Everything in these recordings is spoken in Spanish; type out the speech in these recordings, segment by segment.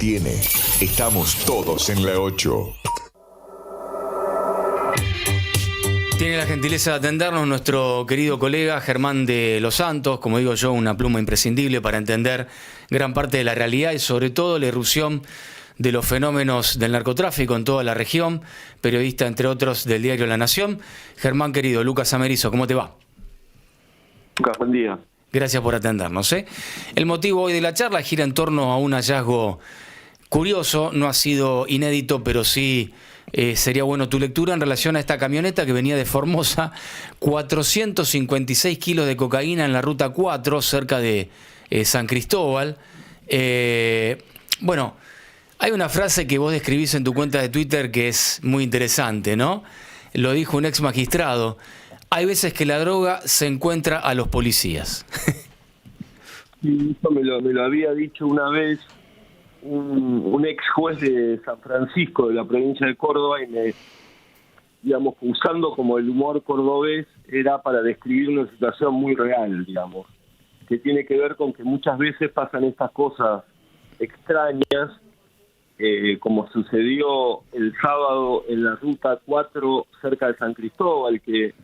detiene. Estamos todos en la 8. Tiene la gentileza de atendernos nuestro querido colega Germán de los Santos, como digo yo, una pluma imprescindible para entender gran parte de la realidad y sobre todo la irrupción de los fenómenos del narcotráfico en toda la región, periodista entre otros del diario La Nación. Germán querido, Lucas Amerizo, ¿cómo te va? Lucas, buen día. Gracias por atendernos. El motivo hoy de la charla gira en torno a un hallazgo curioso, no ha sido inédito, pero sí sería bueno tu lectura en relación a esta camioneta que venía de Formosa, 456 kilos de cocaína en la ruta 4, cerca de San Cristóbal. Bueno, hay una frase que vos describís en tu cuenta de Twitter que es muy interesante, ¿no? Lo dijo un ex magistrado. Hay veces que la droga se encuentra a los policías. Sí, eso me lo había dicho una vez un ex juez de San Francisco, de la provincia de Córdoba, y digamos, usando como el humor cordobés, era para describir una situación muy real, digamos, que tiene que ver con que muchas veces pasan estas cosas extrañas, como sucedió el sábado en la ruta 4 cerca de San Cristóbal, que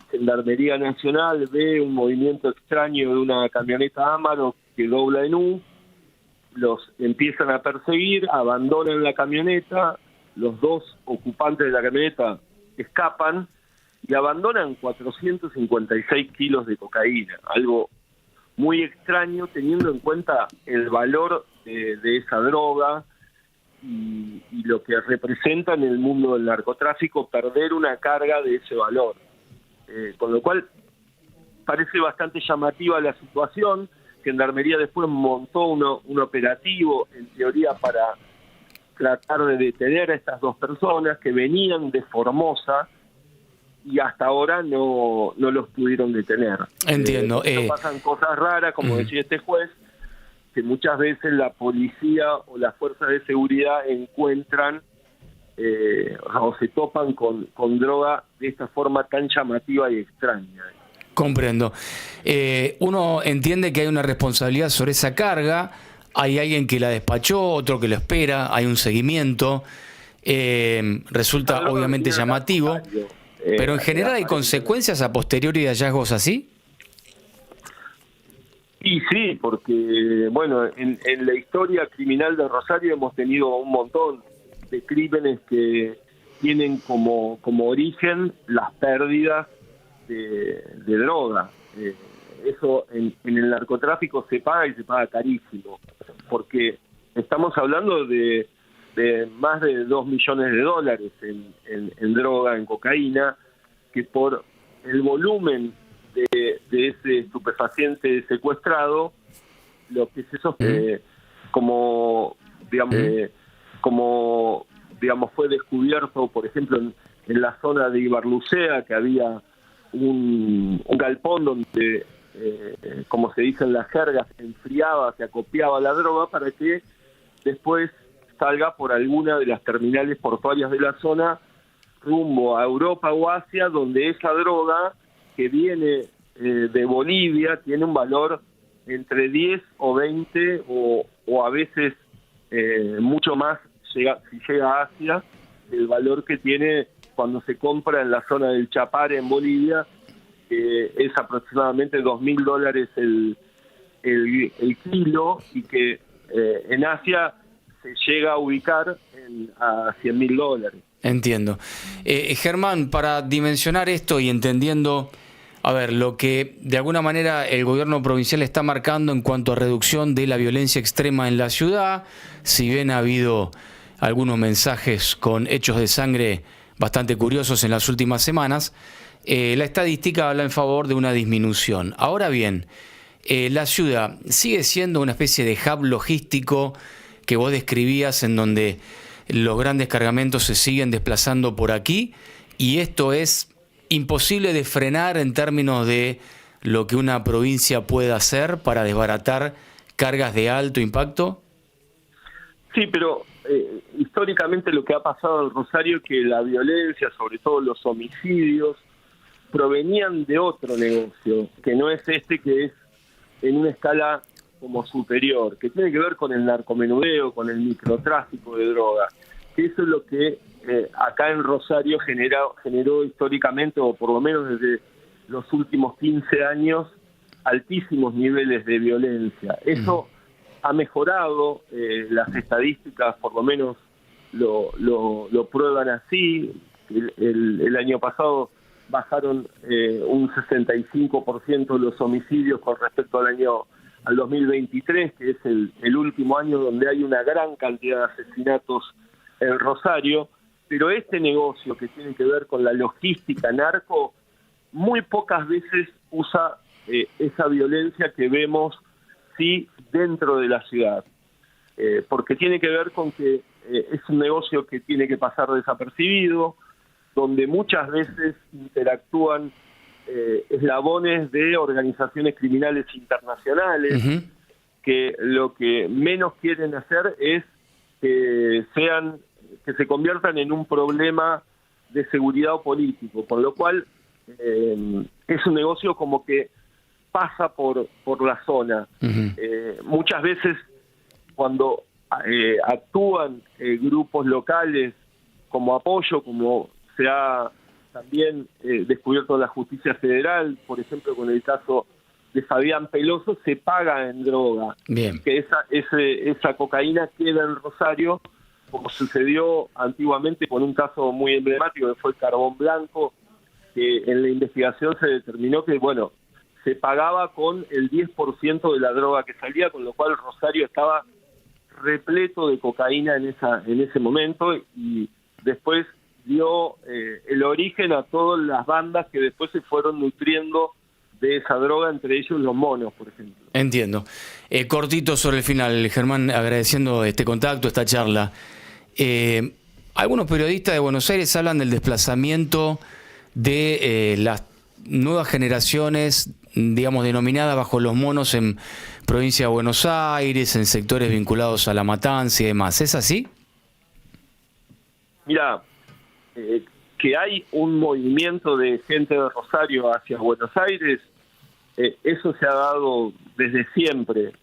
Gendarmería Nacional ve un movimiento extraño de una camioneta Amaro que dobla en U, los empiezan a perseguir, abandonan la camioneta, los dos ocupantes de la camioneta escapan y abandonan 456 kilos de cocaína, algo muy extraño teniendo en cuenta el valor de esa droga y lo que representa en el mundo del narcotráfico perder una carga de ese valor. Con lo cual parece bastante llamativa la situación. Gendarmería después montó un operativo, en teoría, para tratar de detener a estas dos personas que venían de Formosa y hasta ahora no los pudieron detener. Entiendo. Pasan cosas raras, como decía este juez, que muchas veces la policía o las fuerzas de seguridad encuentran o se topan con droga de esta forma tan llamativa y extraña. Comprendo. Uno entiende que hay una responsabilidad sobre esa carga, hay alguien que la despachó, otro que lo espera, hay un seguimiento, resulta obviamente llamativo, pero en general hay consecuencias a posteriori de hallazgos así. Y sí, porque bueno, en la historia criminal de Rosario hemos tenido un montón de crímenes que tienen como origen las pérdidas de droga. Eso en el narcotráfico se paga y se paga carísimo, porque estamos hablando de más de $2 millones en droga, en cocaína, que por el volumen de ese estupefaciente secuestrado, lo que es eso, como fue descubierto, por ejemplo, en la zona de Ibarlucea, que había un galpón donde, como se dice en las jergas, se enfriaba, se acopiaba la droga para que después salga por alguna de las terminales portuarias de la zona rumbo a Europa o Asia, donde esa droga que viene de Bolivia tiene un valor entre 10 o 20 o a veces mucho más si llega a Asia, el valor que tiene cuando se compra en la zona del Chapare en Bolivia, es aproximadamente $2.000 el kilo, y que en Asia se llega a ubicar a $100.000. Entiendo. Germán, para dimensionar esto y entendiendo, a ver, lo que de alguna manera el gobierno provincial está marcando en cuanto a reducción de la violencia extrema en la ciudad, si bien ha habido algunos mensajes con hechos de sangre bastante curiosos en las últimas semanas, la estadística habla en favor de una disminución. Ahora bien, la ciudad sigue siendo una especie de hub logístico que vos describías, en donde los grandes cargamentos se siguen desplazando por aquí, y esto es imposible de frenar en términos de lo que una provincia pueda hacer para desbaratar cargas de alto impacto. Sí, pero históricamente lo que ha pasado en Rosario es que la violencia, sobre todo los homicidios, provenían de otro negocio, que no es este, que es en una escala como superior, que tiene que ver con el narcomenudeo, con el microtráfico de drogas, que eso es lo que acá en Rosario generó históricamente, o por lo menos desde los últimos 15 años, altísimos niveles de violencia. Eso ha mejorado, las estadísticas por lo menos lo prueban así. El año pasado bajaron un 65% los homicidios con respecto al 2023, que es el último año donde hay una gran cantidad de asesinatos en Rosario. Pero este negocio que tiene que ver con la logística narco, muy pocas veces usa esa violencia que vemos sí dentro de la ciudad, porque tiene que ver con que es un negocio que tiene que pasar desapercibido, donde muchas veces interactúan eslabones de organizaciones criminales internacionales, que lo que menos quieren hacer es que se conviertan en un problema de seguridad o político, con lo cual es un negocio como que pasa por la zona. Muchas veces cuando actúan grupos locales como apoyo, como se ha también descubierto la justicia federal, por ejemplo con el caso de Fabián Peloso, se paga en droga. Bien. Que esa cocaína queda en Rosario, como sucedió antiguamente con un caso muy emblemático que fue el carbón blanco, que en la investigación se determinó que, bueno, se pagaba con el 10% de la droga que salía, con lo cual Rosario estaba repleto de cocaína en ese momento, y después dio el origen a todas las bandas que después se fueron nutriendo de esa droga, entre ellos los monos, por ejemplo. Entiendo. Cortito sobre el final, Germán, agradeciendo este contacto, esta charla. Algunos periodistas de Buenos Aires hablan del desplazamiento de las nuevas generaciones, digamos, denominadas bajo los monos en provincia de Buenos Aires, en sectores vinculados a la matanza y demás. ¿Es así? Mira, que hay un movimiento de gente de Rosario hacia Buenos Aires, eso se ha dado desde siempre,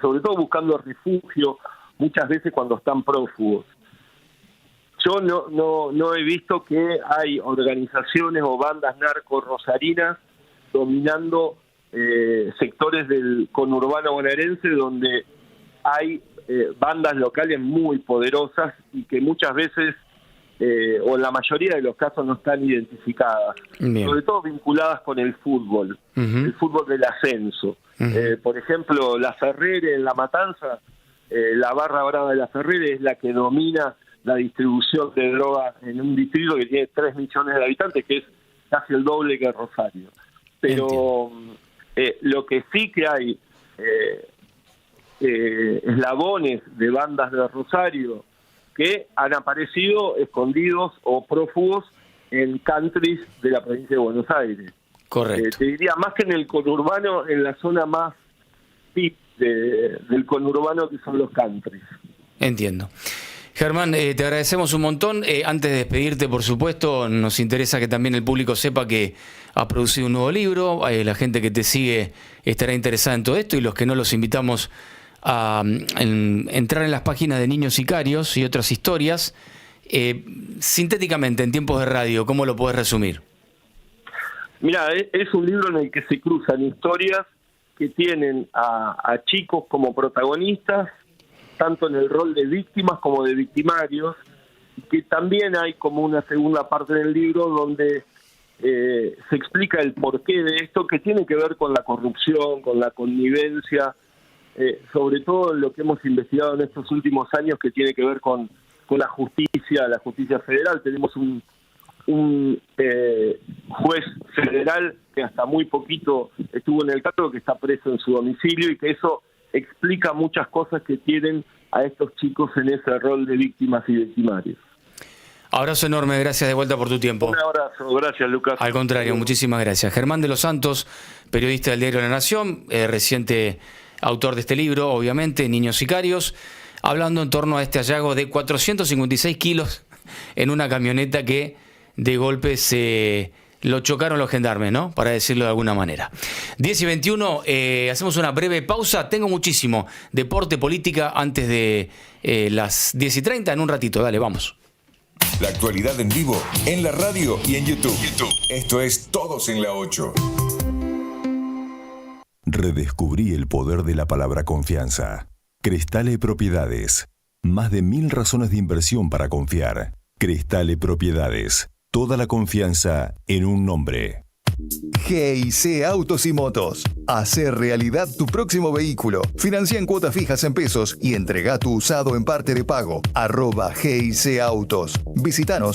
sobre todo buscando refugio, muchas veces cuando están prófugos. Yo no he visto que hay organizaciones o bandas narcos rosarinas dominando sectores del conurbano bonaerense, donde hay bandas locales muy poderosas y que muchas veces, o en la mayoría de los casos, no están identificadas. Bien. Sobre todo vinculadas con el fútbol, el fútbol del ascenso. Por ejemplo, La Ferrere en La Matanza, la barra brava de La Ferrere es la que domina la distribución de droga en un distrito que tiene 3 millones de habitantes, que es casi el doble que Rosario. Pero lo que sí que hay eslabones de bandas de Rosario que han aparecido escondidos o prófugos en countries de la provincia de Buenos Aires. Correcto. Te diría, más que en el conurbano, en la zona más tip del conurbano, que son los countries. Entiendo. Germán, te agradecemos un montón. Antes de despedirte, por supuesto, nos interesa que también el público sepa que has producido un nuevo libro. La gente que te sigue estará interesada en todo esto, y los que no, los invitamos a entrar en las páginas de Niños Sicarios y otras historias. Sintéticamente, en tiempos de radio, ¿cómo lo podés resumir? Mira, es un libro en el que se cruzan historias que tienen a chicos como protagonistas, tanto en el rol de víctimas como de victimarios, y que también hay como una segunda parte del libro donde se explica el porqué de esto, que tiene que ver con la corrupción, con la connivencia, sobre todo en lo que hemos investigado en estos últimos años, que tiene que ver con la justicia federal. Tenemos un juez federal que hasta muy poquito estuvo en el cargo, que está preso en su domicilio, y que eso explica muchas cosas que tienen a estos chicos en ese rol de víctimas y victimarios. Abrazo enorme, gracias de vuelta por tu tiempo. Un abrazo, gracias Lucas. Al contrario, muchísimas gracias. Germán de los Santos, periodista del diario La Nación, reciente autor de este libro, obviamente, Niños Sicarios, hablando en torno a este hallazgo de 456 kilos en una camioneta que de golpe se lo chocaron los gendarmes, ¿no? Para decirlo de alguna manera. 10:21, hacemos una breve pausa. Tengo muchísimo deporte, política antes de las 10:30. En un ratito, dale, vamos. La actualidad en vivo, en la radio y en YouTube. Esto es Todos en la 8. Redescubrí el poder de la palabra confianza. Crestale Propiedades. Más de 1000 razones de inversión para confiar. Crestale Propiedades. Toda la confianza en un nombre. GIC Autos y Motos. Hacer realidad tu próximo vehículo. Financia en cuotas fijas en pesos y entrega tu usado en parte de pago. @GIC Autos. Visítanos